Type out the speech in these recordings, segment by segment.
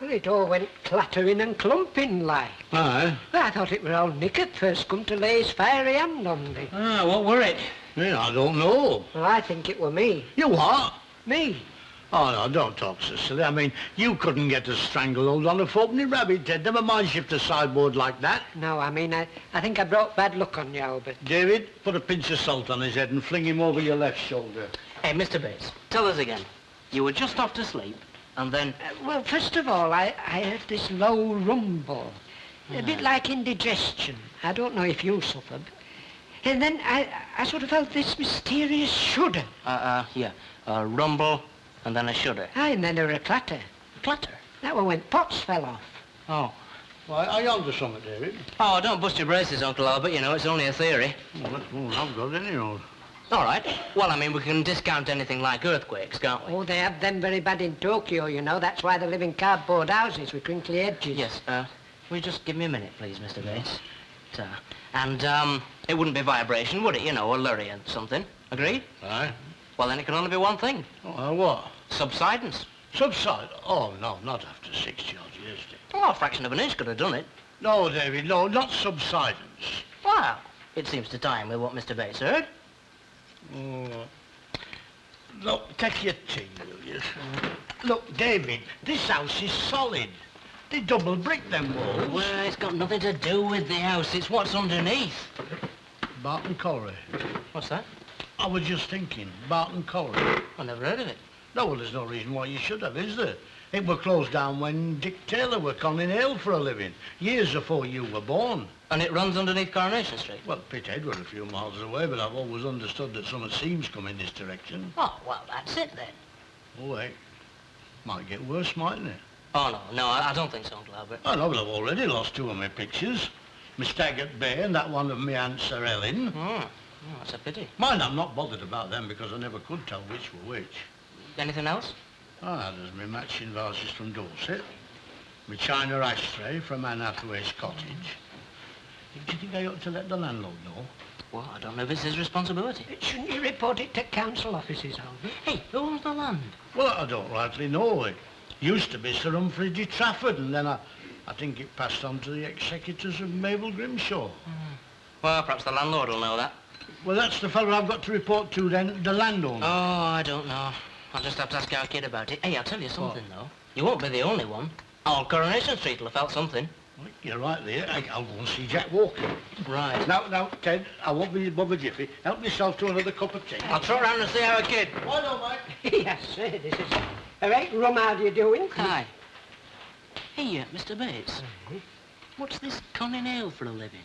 Well, it all went clattering and clumping like. Aye. Well, I thought it were old Nick at first come to lay his fiery hand on me. Ah, what were it? Yeah, I don't know. Well, I think it were me. You what? Me. Oh, no, don't talk so silly. I mean, you couldn't get a stranglehold on a fourpenny rabbit, Ted. Never mind shift a sideboard like that. No, I mean, I think I brought bad luck on you, Albert. David, put a pinch of salt on his head and fling him over your left shoulder. Hey, Mr. Bates, tell us again. You were just off to sleep, and then... Well, first of all, I heard this low rumble. A bit like indigestion. I don't know if you suffered. And then I sort of felt this mysterious shudder. Yeah. A rumble, and then a shudder. Aye, and then there were a clatter. A clatter? That one when pots fell off. Oh. Well, are you on to something, David? Oh, don't bust your braces, Uncle Albert. You know, it's only a theory. Well, I've got any old. All right. Well, I mean, we can discount anything like earthquakes, can't we? Oh, they have them very bad in Tokyo, you know. That's why they live in cardboard houses with crinkly edges. Yes, will you just give me a minute, please, Mr. Bates? And, it wouldn't be vibration, would it? You know, a lurry and something. Agreed? Aye. Well, then it can only be one thing. What? Subsidence. Subside? Oh, no, not after 60 odd years, David. Oh, a fraction of an inch could have done it. No, David, no, not subsidence. Well, it seems to tie in with what Mr. Bates heard. Look, take your tea, will you? Look, David, this house is solid. They double brick them walls. Well, it's got nothing to do with the house. It's what's underneath. Barton Colliery. What's that? I was just thinking, Barton Colliery. I never heard of it. No, well, there's no reason why you should have, is there? It were closed down when Dick Taylor were conning ale for a living, years before you were born. And it runs underneath Coronation Street? Well, Pithead were a few miles away, but I've always understood that some seams come in this direction. Oh, well, that's it then. Oh, wait. Might get worse, mightn't it? Oh, no, I don't think so, Uncle Albert. I know, but I've already lost two of my pictures. My stag at bay and that one of my Aunt Sir Ellen. Oh, that's a pity. Mind, I'm not bothered about them because I never could tell which were which. Anything else? There's my matching vases from Dorset, my china ashtray from Anne Hathaway's cottage. Do you think I ought to let the landlord know? Well, I don't know if it's his responsibility. Shouldn't you report it to council offices, Albert? Hey, who owns the land? Well, I don't rightly know. It used to be Sir Humphrey de Trafford, and then I think it passed on to the executors of Mabel Grimshaw. Well, perhaps the landlord will know that. Well, that's the fellow I've got to report to then, the landowner. Oh, I don't know. I'll just have to ask our kid about it. Hey, I'll tell you something, though. You won't be the only one. All Coronation Street will have felt something. Well, you're right there. I'll go and see Jack Walker. Right. Now, Ted, I won't be above a jiffy. Help yourself to another cup of tea. I'll trot round and see our kid. Why not, mate? Yes, sir, this is a right rum how you doing? Hi. Hey, Mr. Bates. What's this conning ale for a living?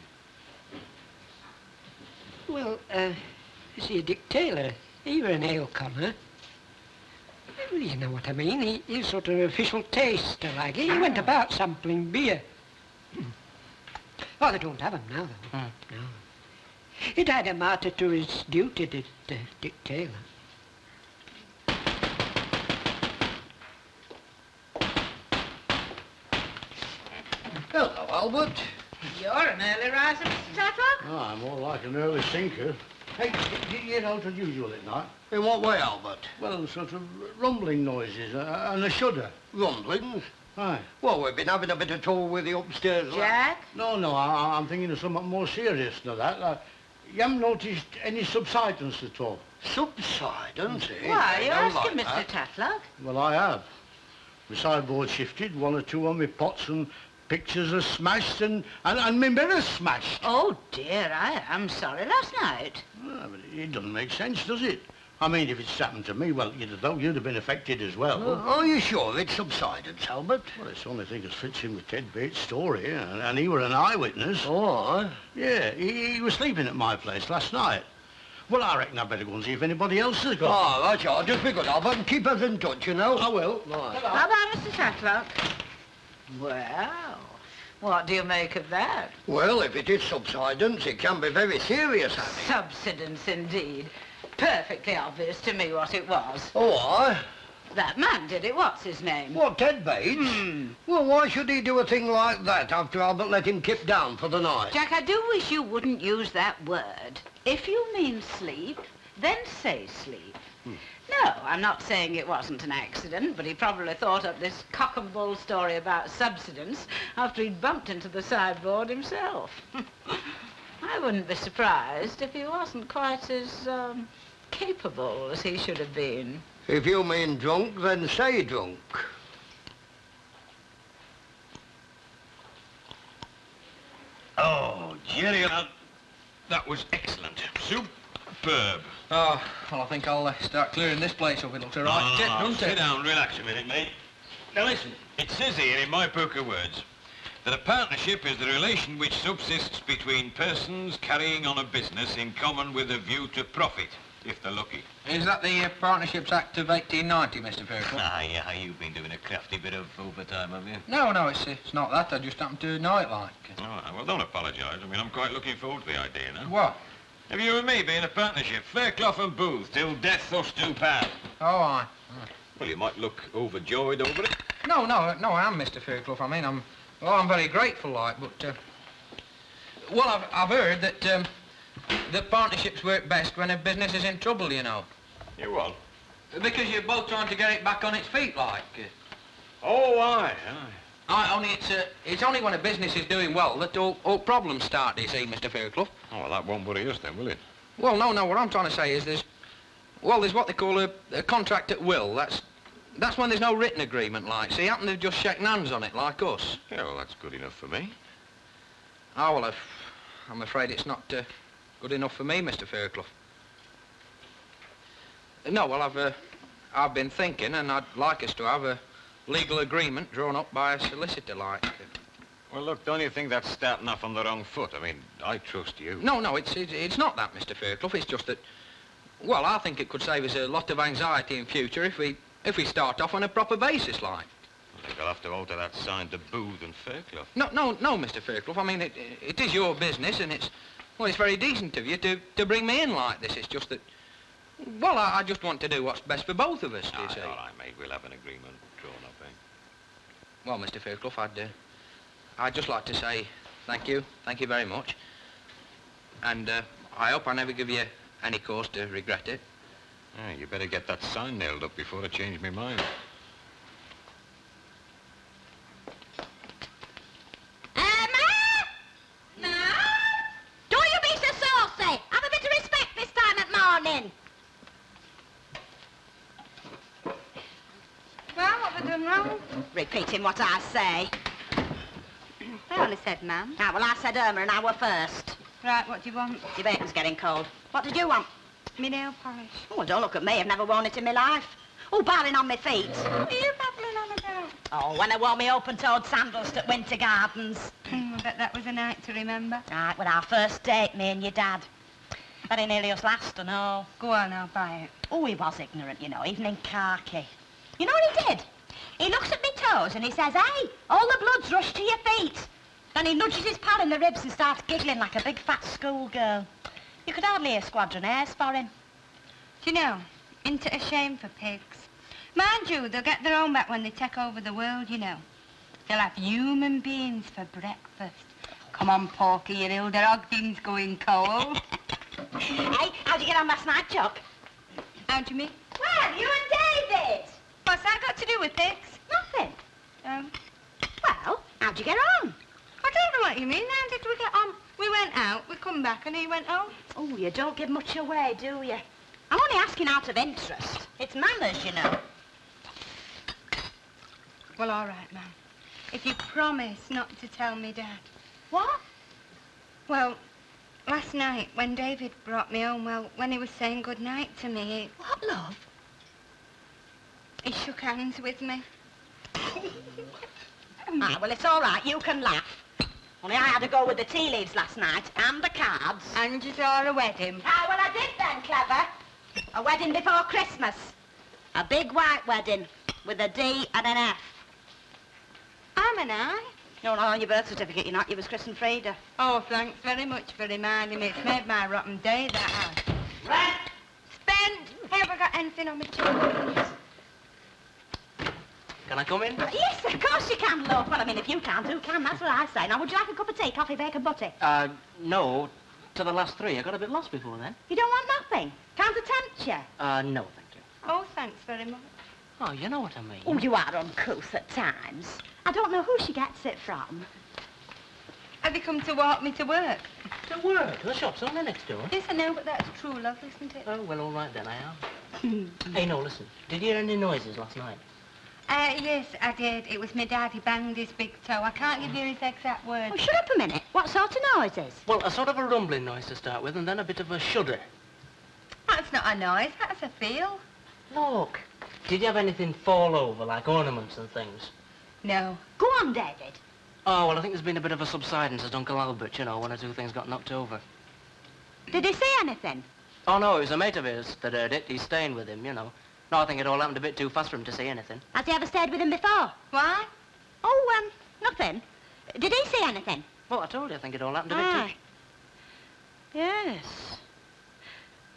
Well, see, Dick Taylor, he were an ale conner. Well, you know what I mean. He's sort of official taster, like. He went about sampling beer. Oh, they don't have 'em now, though. No. He died a martyr to his duty, did Dick Taylor. Hello, Albert. You're an early riser, Mr. Tatlock. Oh, I'm more like an early sinker. Hey, did you get out as usual at night? In what way, Albert? Well, sort of rumbling noises and a shudder. Rumblings? Aye. Well, we've been having a bit of trouble with the upstairs. Jack? No, I'm thinking of something more serious than that. You haven't noticed any subsidence at all? Subsidence, eh? Why, you're I don't asking like Mr. that. Tatlock. Well, I have. My sideboard shifted, one or two on my pots, and pictures are smashed, and my mirror's smashed. Oh, dear, I am sorry last night. But it doesn't make sense, does it? I mean, if it's happened to me, well, you'd have been affected as well. Are you sure it's subsidence, Albert? Well, it's the only thing that fits in with Ted Bates' story, and he were an eyewitness. Oh, Yeah, he was sleeping at my place last night. Well, I reckon I'd better go and see if anybody else has got Oh, that's all. Just be good, Albert, and keep us in touch, you know. I will. Right. Bye-bye, Mr. Tatlock. Well, what do you make of that? Well, if it is subsidence, it can be very serious, Annie. Subsidence, indeed. Perfectly obvious to me what it was. Oh, aye? That man did it. What's his name? What, Ted Bates? Well, why should he do a thing like that after Albert let him kip down for the night? Jack, I do wish you wouldn't use that word. If you mean sleep, then say sleep. No, I'm not saying it wasn't an accident, but he probably thought up this cock and bull story about subsidence after he'd bumped into the sideboard himself. I wouldn't be surprised if he wasn't quite as, capable as he should have been. If you mean drunk, then say drunk. Oh, Jerry, that was excellent. Superb. Oh, well, I think I'll start clearing this place up. It looks all right, doesn't it? Sit down, relax a minute, mate. Now listen, it says here in my book of words that a partnership is the relation which subsists between persons carrying on a business in common with a view to profit, if they're lucky. Is that the Partnerships Act of 1890, Mr. Fairclough? Ah, yeah, you've been doing a crafty bit of overtime, have you? No, it's not that. I just happened to know it like. Oh, well, don't apologise. I mean, I'm quite looking forward to the idea now. What? Have you and me been a partnership, Fairclough and Booth, till death us do part? Oh, aye. Well, you might look overjoyed over it. No, I am, Mr. Fairclough. I mean, I'm very grateful, like, but, well, I've heard that partnerships work best when a business is in trouble, you know. You what? Because you're both trying to get it back on its feet, like. Oh, aye. Only it's only when a business is doing well that all problems start, do you see, Mr. Fairclough? Oh, well, that won't worry us then, will it? Well, no, what I'm trying to say is there's what they call a contract at will. That's when there's no written agreement, like. So you happen to just shaking hands on it, like us. Yeah, well, that's good enough for me. Oh, well, I'm afraid it's not good enough for me, Mr. Fairclough. No, well, I've been thinking, and I'd like us to have a legal agreement drawn up by a solicitor, like. Well, look, don't you think that's starting off on the wrong foot? I mean, I trust you. No, it's not that, Mr. Fairclough. It's just that, well, I think it could save us a lot of anxiety in future if we start off on a proper basis, like. I think I'll have to alter that sign to Booth and Fairclough. No, Mr. Fairclough. I mean, it is your business, and it's very decent of you to bring me in like this. It's just that, well, I just want to do what's best for both of us, do you see? All right, mate, we'll have an agreement drawn up, eh? Well, Mr. Fairclough, I'd just like to say thank you very much. And I hope I never give you any cause to regret it. Yeah, you better get that sign nailed up before I change my mind. No? Don't you be so saucy! Have a bit of respect this time at morning. Well, what have I done wrong? Repeating what I say. I only said ma'am. Ah, well, I said Irma an hour first. Right, what do you want? Your bacon's getting cold. What did you want? Me nail polish. Oh, well, don't look at me. I've never worn it in my life. Oh, barling on my feet. What are you babbling on about? Oh, when I wore my open-toed sandals to Winter Gardens. I bet that was a night to remember. Right, with our first date, me and your dad. Very nearly us last, and all. Go on, I'll buy it. Oh, he was ignorant, you know, even in khaki. You know what he did? He looks at me toes and he says, hey, all the blood's rushed to your feet. Then he nudges his pal in the ribs and starts giggling like a big fat schoolgirl. You could hardly hear Squadron Airs for him. Do you know, isn't it a shame for pigs? Mind you, they'll get their own back when they take over the world, you know. They'll have human beings for breakfast. Come on, Porky, your ill dog, things going cold. Hey, how'd you get on last night, Chuck? How do you mean? Well, you and David. What's that got to do with pigs? Nothing. Well, how'd you get on? I don't know what you mean. How did we get on? We went out, we come back, and he went home. Oh, you don't give much away, do you? I'm only asking out of interest. It's manners, you know. Well, all right, ma'am. If you promise not to tell me, Dad. What? Well, last night, when David brought me home, well, when he was saying good night to me, What, love? he shook hands with me. Ah, well, it's all right. You can laugh. Only I had to go with the tea leaves last night and the cards. And you saw a wedding. Ah, well, I did then, clever. A wedding before Christmas. A big white wedding with a D and an F. I'm an I. No, not on your birth certificate, you're not. You was christened Frida. Oh, thanks very much for reminding me. It's made my rotten day, that has. Right. Spent. Have I got anything on my tongue? Can I come in? Yes, of course you can, love. Well, I mean, if you can't, who can? That's what I say. Now, would you like a cup of tea, coffee, bacon, butter? No. To the last three. I got a bit lost before then. You don't want nothing? Can't I tempt you? No, thank you. Oh, thanks very much. Oh, you know what I mean. Oh, you are uncouth at times. I don't know who she gets it from. Have you come to walk me to work? To work? The shop's only next door. Yes, I know, but that's true love, isn't it? Oh, well, all right then, I am. Hey, no, listen. Did you hear any noises last night? Yes, I did. It was my dad. He banged his big toe. I can't give you his exact words. Oh, shut up a minute. What sort of noises? Well, a sort of a rumbling noise to start with, and then a bit of a shudder. That's not a noise. That's a feel. Look. Did you have anything fall over, like ornaments and things? No. Go on, David. Oh, well, I think there's been a bit of a subsidence at Uncle Albert, you know, one or two things got knocked over. Did he say anything? Oh, no, it was a mate of his that heard it. He's staying with him, you know. No, I think it all happened a bit too fast for him to say anything. Has he ever stayed with him before? Why? Oh, nothing. Did he say anything? Well, I told you, I think it all happened a bit too... Yes.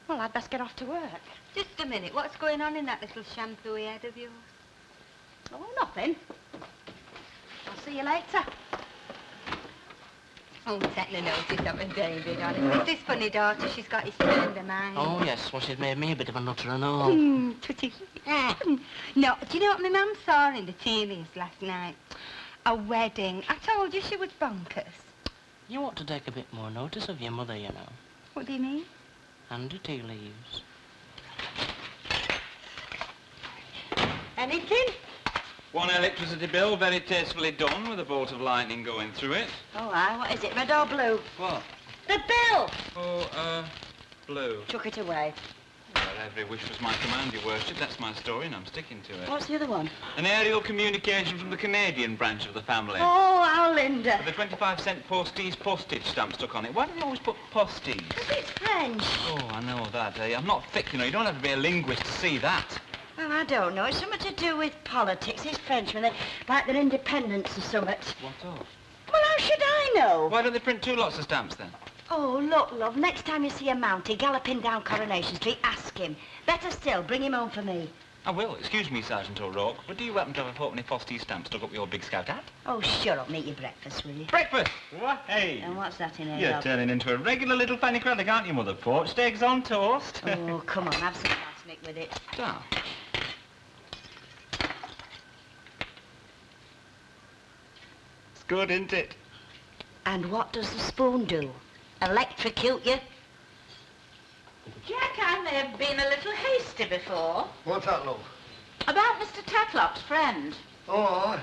Well, I'd best get off to work. Just a minute. What's going on in that little shampooey head of yours? Oh, nothing. I'll see you later. Oh, take no notice of her, David, honey. With this funny daughter, she's got his tender mind. Oh, yes, well, she's made me a bit of a nutter and all. Tutty. No, do you know what my mum saw in the TVs last night? A wedding. I told you she was bonkers. You ought to take a bit more notice of your mother, you know. What do you mean? And the tea leaves. Anything? One electricity bill, very tastefully done, with a bolt of lightning going through it. Oh, aye. What is it, red or blue? What? The bill! Oh, blue. Chuck it away. Well, every wish was my command, your worship. That's my story, and I'm sticking to it. What's the other one? An aerial communication from the Canadian branch of the family. Oh, how Linda. With a 25-cent postage stamp stuck on it. Why do they always put postage? Because it's French. Oh, I know that. I'm not thick, you know. You don't have to be a linguist to see that. Well, I don't know. It's something to do with politics. It's Frenchmen. They like their independence or something. What of? Well, how should I know? Why don't they print 2 lots of stamps, then? Oh, look, love, next time you see a Mountie galloping down Coronation Street, ask him. Better still, bring him home for me. I will. Excuse me, Sergeant O'Rourke, but do you happen to have a halfpenny postage stamp stuck up your big scout hat? Oh, shut up. Make your breakfast, will you? Breakfast? What? Hey. And what's that in here, You're love? turning into a regular little Fanny Craddock, aren't you, Mother? Poached eggs on toast. Oh, come on, have some arsenic with it. Ah. It's good, isn't it? And what does the spoon do? Electrocute you? Jack, I may have been a little hasty before. What's that, love? About Mr. Tatlock's friend. Oh, aye.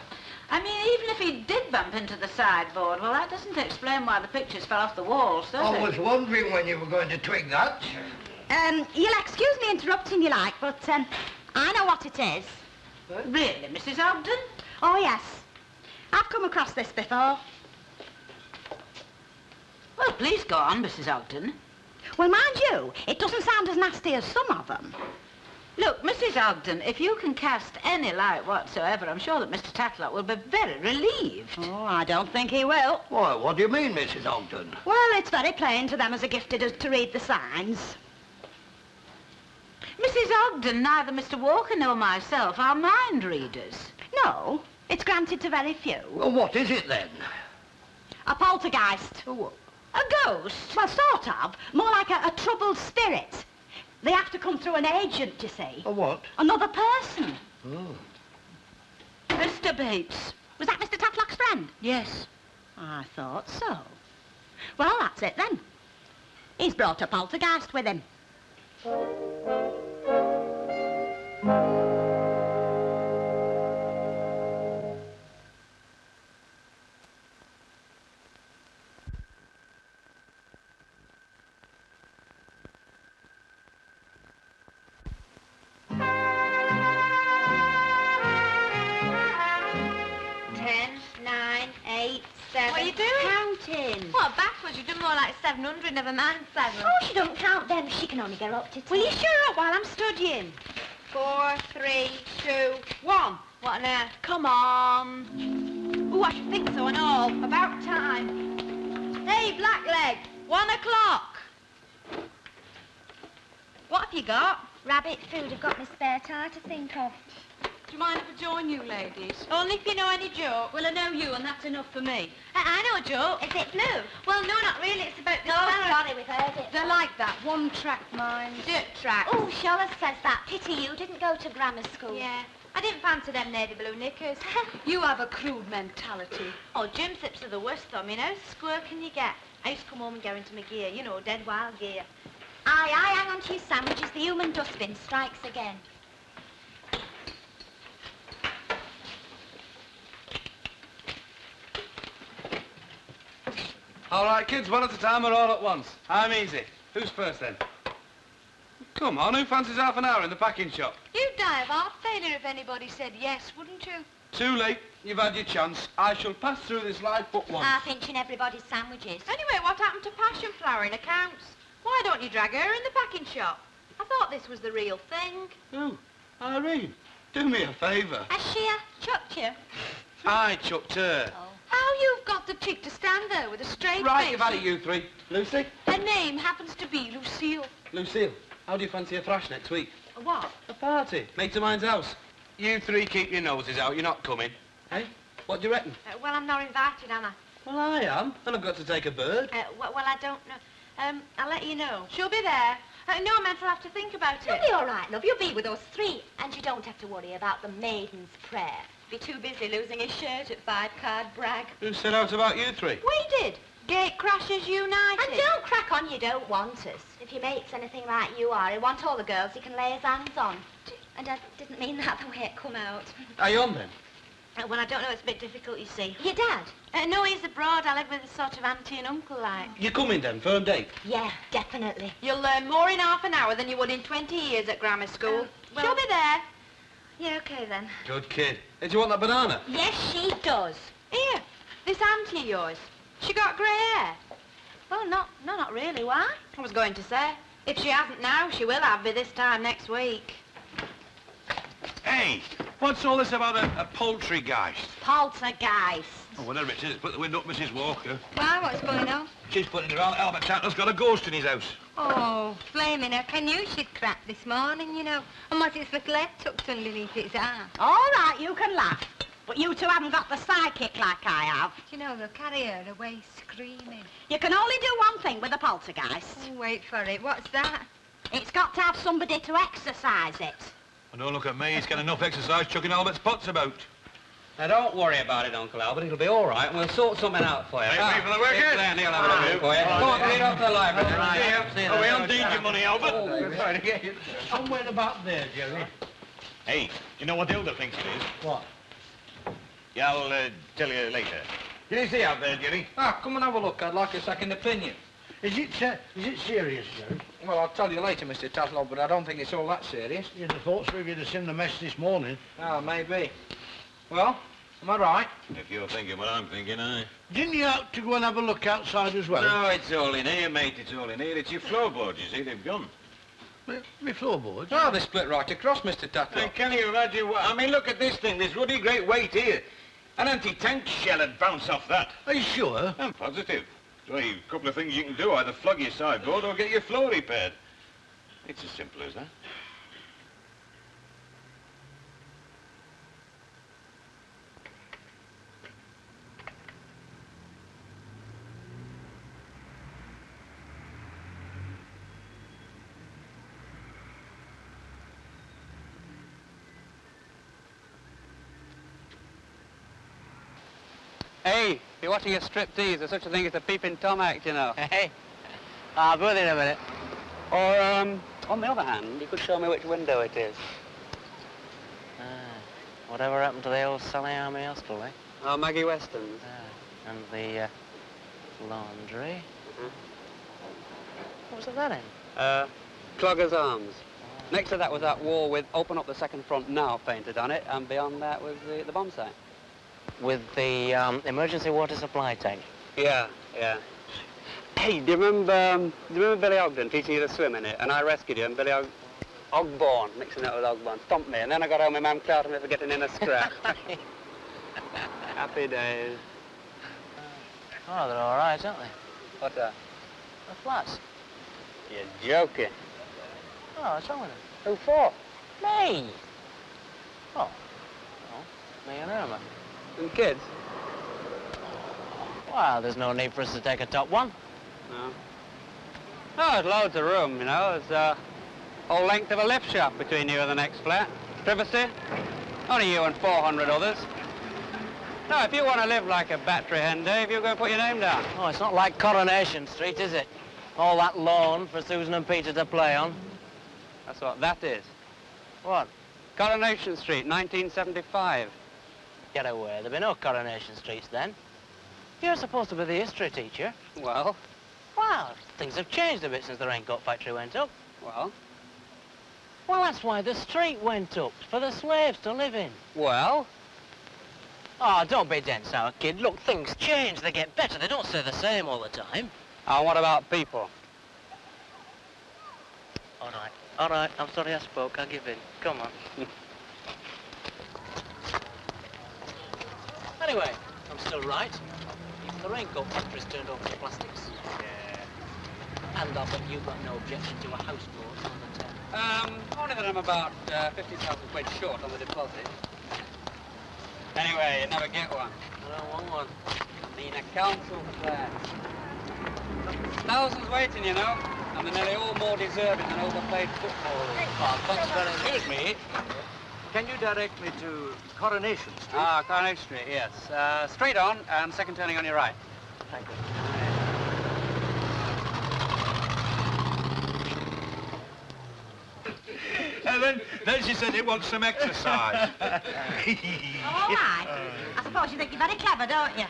I mean, even if he did bump into the sideboard, well, that doesn't explain why the pictures fell off the walls, does I it? was wondering when you were going to twig that. You'll excuse me interrupting you like, but, I know what it is. Really, Mrs. Ogden? Oh, yes. I've come across this before. Well, please go on, Mrs. Ogden. Well, mind you, it doesn't sound as nasty as some of them. Look, Mrs. Ogden, if you can cast any light whatsoever, I'm sure that Mr. Tatlock will be very relieved. Oh, I don't think he will. Why, what do you mean, Mrs. Ogden? Well, it's very plain to them as are gifted as to read the signs. Mrs. Ogden, neither Mr. Walker nor myself are mind readers. No, it's granted to very few. Well, what is it, then? A poltergeist. A ghost? Well, sort of. More like a troubled spirit. They have to come through an agent, you see. A what? Another person. Oh. Mr. Bates. Was that Mr. Tatlock's friend? Yes. I thought so. Well, that's it then. He's brought a poltergeist with him. What are you doing? Counting. What, backwards? You've done more like 700, never mind 7. Oh, she don't count them. She can only get up to 10. Will you shut up while I'm studying? 4, 3, 2, 1. What on earth? Come on. Oh, I should think so and all. About time. Hey, Blackleg, 1 o'clock. What have you got? Rabbit food. I've got my spare tire to think of. Do you mind if I join you, ladies? Only if you know any joke. Well, I know you, and that's enough for me. I know a joke. Is it blue? Well, no, not really. It's about the sorry, we've heard it. They're like that, one-track minds. Dirt track. Oh, Charlotte says that. Pity you didn't go to grammar school. Yeah. I didn't fancy them navy blue knickers. You have a crude mentality. Oh, gym zips are the worst, though. I mean, how square can you get? I used to come home and go into my gear, you know, dead wild gear. Aye, hang on to your sandwiches. The human dustbin strikes again. All right, kids, one at a time or all at once? I'm easy. Who's first, then? Come on, who fancies half an hour in the packing shop? You'd die of heart failure if anybody said yes, wouldn't you? Too late. You've had your chance. I shall pass through this life but once. Pinching everybody's sandwiches. Anyway, what happened to passion flower in accounts? Why don't you drag her in the packing shop? I thought this was the real thing. Who? Irene. Do me a favour. Has she chucked you? I chucked her. Oh. How you've got the chick to stand there with a straight Right, face. you've had it, you three. Lucy? Her name happens to be Lucille. Lucille, how do you fancy a thrash next week? A what? A party. Mate of mine's house. You three keep your noses out. You're not coming. Hey? What do you reckon? Well, I'm not invited, am I? Well, I am. And I've got to take a bird. Well, I don't know. I'll let you know. She'll be there. No, I meant I'll have to think about it. You'll be all right, love. You'll be with us three. And you don't have to worry about the maiden's prayer. Be too busy losing his shirt at 5-card brag. Who said out about you three? We did. Gate crashers united. And don't crack on, you don't want us. If your mate's anything like you are, he'll want all the girls he can lay his hands on. And I didn't mean that the way it come out. Are you on, then? Well, I don't know. It's a bit difficult, you see. Your dad? No, he's abroad. I live with a sort of auntie and uncle, like. You coming, then? Firm date? Yeah, definitely. You'll learn more in half an hour than you would in 20 years at grammar school. Well, she'll be there. Yeah, OK, then. Good kid. Did you want that banana? Yes, she does. Here, this auntie of yours. She got grey hair. Well, not really. Why? I was going to say. If she hasn't now, she will have by this time next week. Hey, what's all this about a poultrygeist? Poltergeist. Oh, whatever it is, put the window up, Mrs. Walker. Why, what's going on? She's putting it around. Albert Tatler's got a ghost in his house. Oh, flaming her. Can you? She'd cracked this morning, you know. And what's its little head tucked underneath its arm? All right, you can laugh. But you two haven't got the psychic like I have. You know, they'll carry her away screaming. You can only do one thing with a poltergeist. Oh, wait for it. What's that? It's got to have somebody to exercise it. Well, don't look at me. He's got enough exercise chucking Albert's pots about. Now, don't worry about it, Uncle Albert. It'll be all right, and we'll sort something out for you. Ready for the workers? Glenn, he'll have a look for you. Come on, lead up to the library. See you. Oh, we don't need your money, Albert. Somewhere about there, Jerry. Hey, you know what Hilda thinks it is? What? Yeah, I'll tell you later. Can you see out there, Jerry? Ah, come and have a look. I'd like a second opinion. Is it serious, Jerry? Well, I'll tell you later, Mr. Tatlow, but I don't think it's all that serious. You'd have thought so if you'd have seen the mess this morning. Ah, maybe. Well, am I right? If you're thinking what I'm thinking, aye. Didn't you have to go and have a look outside as well? No, it's all in here, mate. It's all in here. It's your floorboards, you see. They've gone. My floorboards? Oh, they split right across, Mr. Tatlow. Hey, can you imagine what... I mean, look at this thing. This ruddy great weight here. An anti-tank shell would bounce off that. Are you sure? I'm positive. So, a couple of things you can do. Either flog your sideboard or get your floor repaired. It's as simple as that. Hey, you're watching a strip-tease. There's such a thing as a peeping Tom act, you know. Hey, I'll go there in a minute. Or, on the other hand, you could show me which window it is. Whatever happened to the old Sally Army Hospital, eh? Oh, Maggie Weston's. And the laundry. What was that in? Clogger's Arms. Next to that was that wall with "Open up the second front now" painted on it, and beyond that was the bomb site. With the emergency water supply tank. Yeah. Hey, do you remember Billy Ogden teaching you to swim in it? And I rescued you, and Billy Ogborn, mixing it with Ogborn, stomped me, and then I got home and Mum clouted me for getting in a scrap. Happy days. Oh, they're all right, aren't they? What's that? The flats. You're joking. Oh, what's wrong with them? Who for? Me. Oh, Me and Irma. And kids? Well, there's no need for us to take a top one. No. Oh, there's loads of room, you know. There's a whole length of a lift shaft between you and the next flat. Privacy? Only you and 400 others. No, if you want to live like a battery hen, Dave, you're going to put your name down. Oh, it's not like Coronation Street, is it? All that lawn for Susan and Peter to play on. That's what that is. What? Coronation Street, 1975. Get away. There'll be no Coronation Streets then. You're supposed to be the history teacher. Well? Well, things have changed a bit since the raincoat factory went up. Well? Well, that's why the street went up, for the slaves to live in. Well? Oh, don't be dense now, kid. Look, things change. They get better. They don't stay the same all the time. And what about people? All right. All right. I'm sorry I spoke. I'll give in. Come on. Anyway, I'm still right. The raincoat factory's turned over to plastics. Yeah. And I'll bet you've got no objection to a houseboat on the town. Only that I'm about 50,000 quid short on the deposit. Anyway, you never get one. I don't want one. Need a council flat. Thousands waiting, you know, and they're nearly all more deserving than overpaid footballers. Oh, thanks very much. Excuse me. Can you direct me to Coronation Street? Ah, Coronation Street, yes. Straight on and second turning on your right. Thank you. And then she said he wants some exercise. All right. I suppose you think you're very clever, don't you?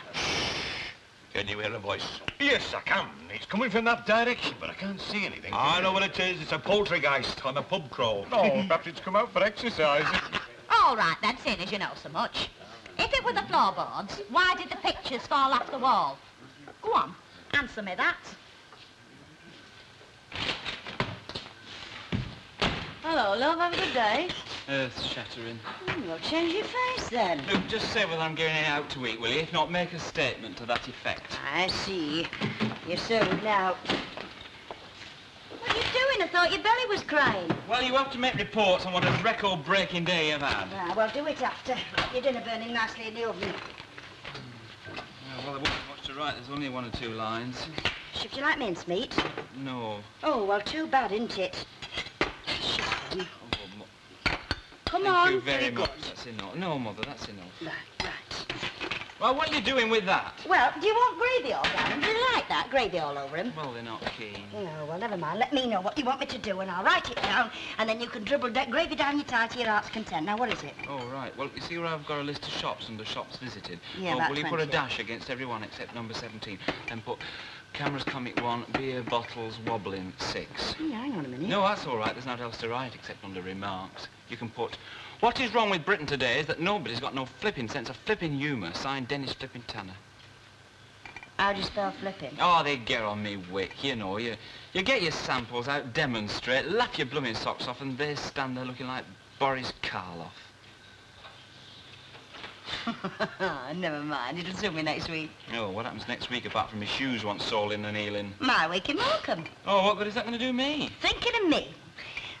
Can you hear a voice? Yes, I can. It's coming from that direction, but I can't see anything. I know what it is. It's a poltergeist on a pub crawl. No, perhaps it's come out for exercise. All right, then, seeing as you know so much. If it were the floorboards, why did the pictures fall off the wall? Go on, answer me that. Hello, love. Have a good day. Earth-shattering. Well, change your face, then. Look, just say whether I'm going out to eat, will you? If not, make a statement to that effect. I see. You're sold now. What are you doing? I thought your belly was crying. Well, you have to make reports on what a record-breaking day you've had. Ah, well, do it after. Get your dinner burning nicely in the oven. Well, there wasn't much to write. There's only 1 or 2 lines. Should you like mincemeat? No. Oh, well, too bad, isn't it? Oh, Come Thank on, you very very much. good. That's enough. No, Mother, that's enough. Right. Well, what are you doing with that? Well, do you want gravy all down? Do you like that? Gravy all over him? Well, they're not keen. No, well, never mind. Let me know what you want me to do, and I'll write it down, and then you can dribble gravy down your tie to your heart's content. Now, what is it? Oh, right. Well, you see where I've got a list of shops under shops visited? Yeah, well, about will you put a 20. dash against every one except number 17? Then put cameras comic 1, beer bottles wobbling 6. Yeah, hang on a minute. No, that's all right. There's not else to write except under remarks. You can put, what is wrong with Britain today is that nobody's got no flipping sense of flipping humour. Signed, Dennis Flipping Tanner. How do you spell flipping? Oh, they get on me wick, you know. You get your samples out, demonstrate, laugh your blooming socks off, and they stand there looking like Boris Karloff. Never mind. It'll suit me next week. Oh, what happens next week apart from my shoes once soling and healing? My week in Morecambe. Oh, what good is that going to do me? Thinking of me.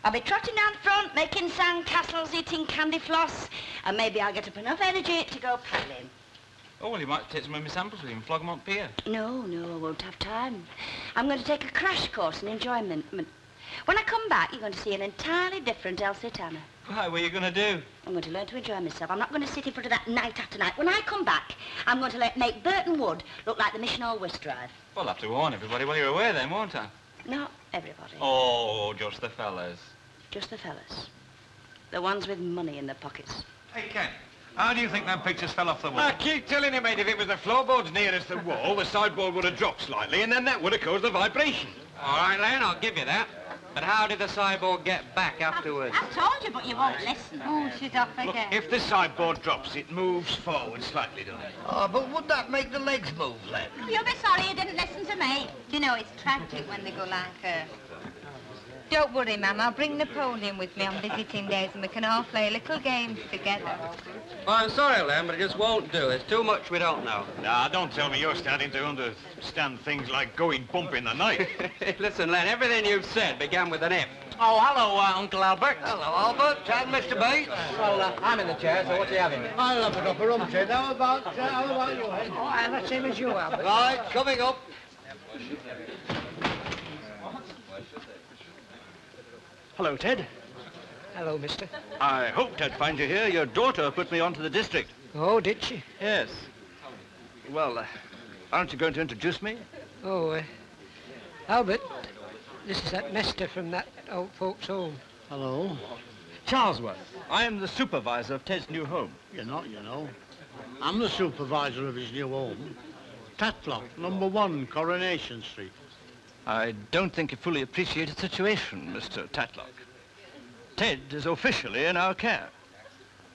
I'll be trotting down front, making sand castles, eating candy floss, and maybe I'll get up enough energy to go paddling. Oh, well, you might take some of my samples with you and flog them on pier. No, I won't have time. I'm going to take a crash course in enjoyment. When I come back, you're going to see an entirely different Elsie Tanner. Why, what are you going to do? I'm going to learn to enjoy myself. I'm not going to sit in front of that night after night. When I come back, I'm going to make Burton Wood look like the Mission Hall West Drive. Well, I'll have to warn everybody while you're away then, won't I? Not everybody. Oh, just the fellas. Just the fellas. The ones with money in their pockets. Hey, Ken, how do you think them pictures fell off the wall? I keep telling you, mate, if it was the floorboards nearest the wall, the sideboard would have dropped slightly, and then that would have caused the vibration. All right, Len, I'll give you that. But how did the sideboard get back afterwards? I've told you, but you won't listen. Oh, she's off Look, again. if the sideboard drops, it moves forward slightly, doesn't it? Oh, but would that make the legs move, Len? You'll be sorry you didn't listen to me. You know, it's tragic when they go like her. Don't worry, Ma'am. I'll bring Napoleon with me on visiting days and we can all play little games together. Well, I'm sorry, Len, but it just won't do. There's too much we don't know. Nah, don't tell me you're starting to understand things like going bump in the night. Listen, Len, everything you've said began with an F. Oh, hello, Uncle Albert. Hello, Albert. And Mr. Bates. Well, I'm in the chair, so what are you having? I'll have a cup of rum, Ted. How about you, eh? Oh, I'm the same as you, Albert. Right, coming up. Hello, Ted. Hello, mister. I hoped I'd find you here. Your daughter put me onto the district. Oh, did she? Yes. Well, aren't you going to introduce me? Oh, Albert, this is that mister from that old folks' home. Hello. Charlesworth. I am the supervisor of Ted's new home. You're not, you know. I'm the supervisor of his new home. Tatlock, number 1, Coronation Street. I don't think you fully appreciate the situation, Mr. Tatlock. Ted is officially in our care.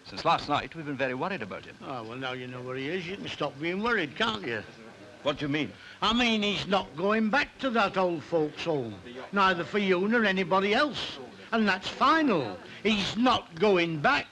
Since last night, we've been very worried about him. Oh, well, now you know where he is. You can stop being worried, can't you? What do you mean? I mean, he's not going back to that old folks' home. Neither for you nor anybody else. And that's final. He's not going back.